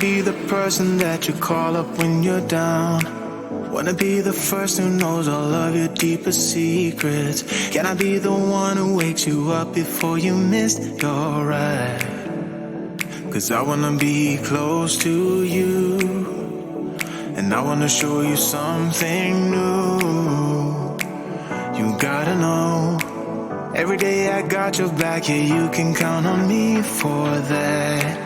be the person that you call up when you're down. Wanna be the first who knows all of your deepest secrets. Can I be the one who wakes you up before you missed your ride? 'Cause I wanna be close to you, and I wanna show you something new. You gotta know, every day I got your back, yeah, you can count on me for that.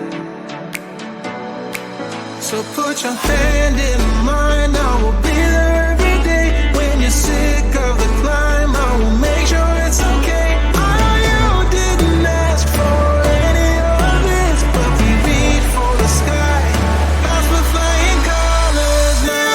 So put your hand in mine, I will be there every day. When you're sick of the climb, I will make sure it's okay. I know you didn't ask for any of this, but we reach for the sky. Clouds we're flying colors now.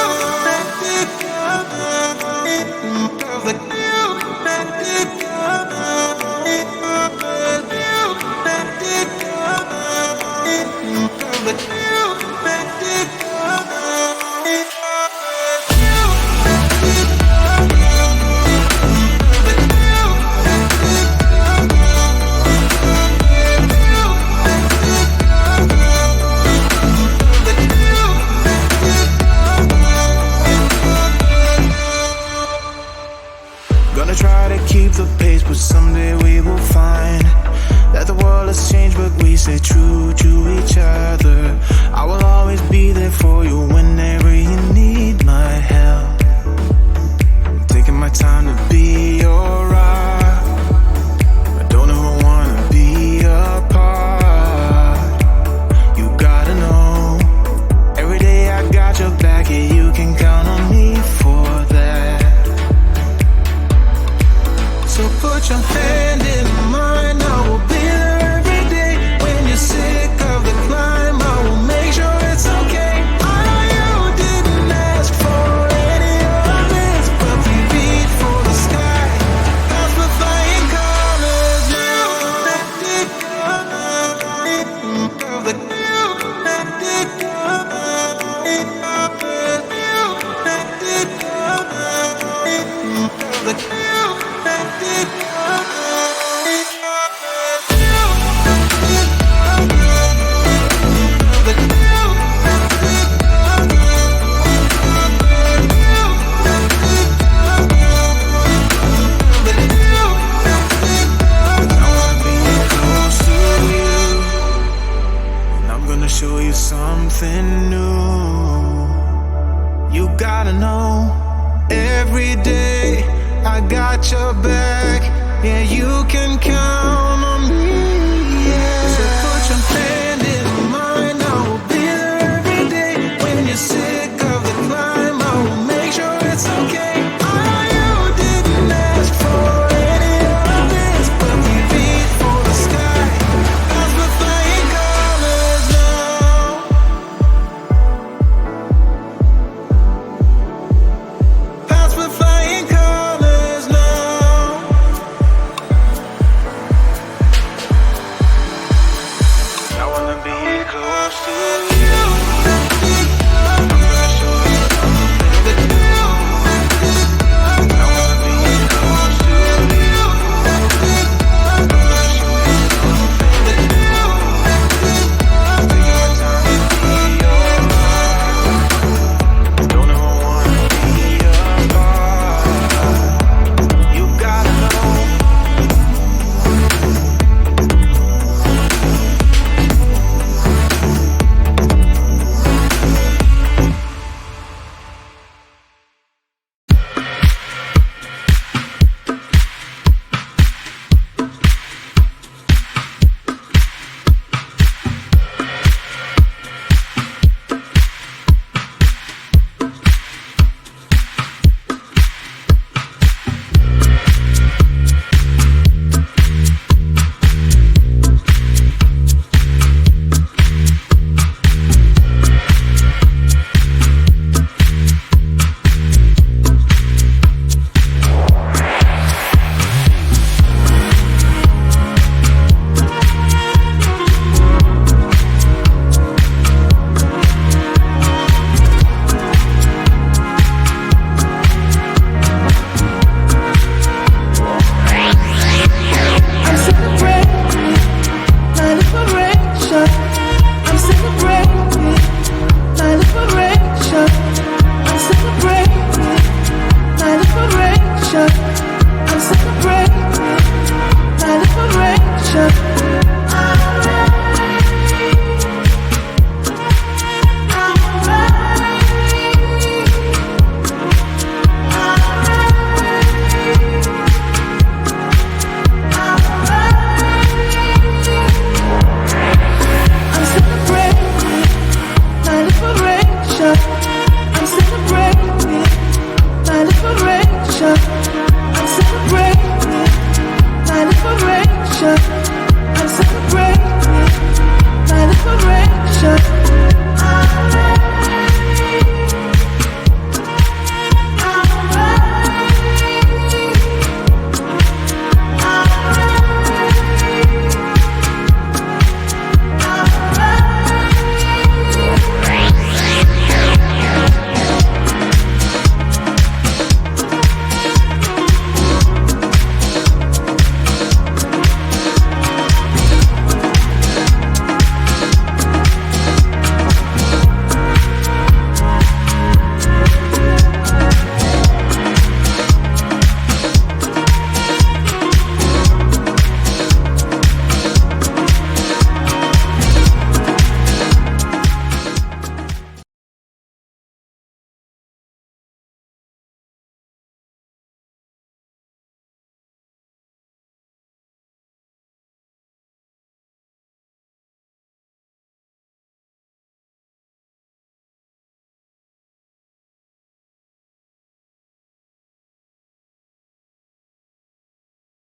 Gonna try to keep the pace, but someday we will find that the world has changed, but we stay true to each other. I will always be there for you whenever you need my help. I'm taking my time to be your rock. I don't ever wanna be apart. You gotta know, every day I got your back, yeah, you can count on me for that. So put your hand in mine, I will be there every day. When you're sick of the climb, I will make sure it's okay. I know you didn't ask for any of this, but we reach for the sky. Clouds we're flying colors now. Show you something new. You gotta know, every day I got your back, yeah, you can count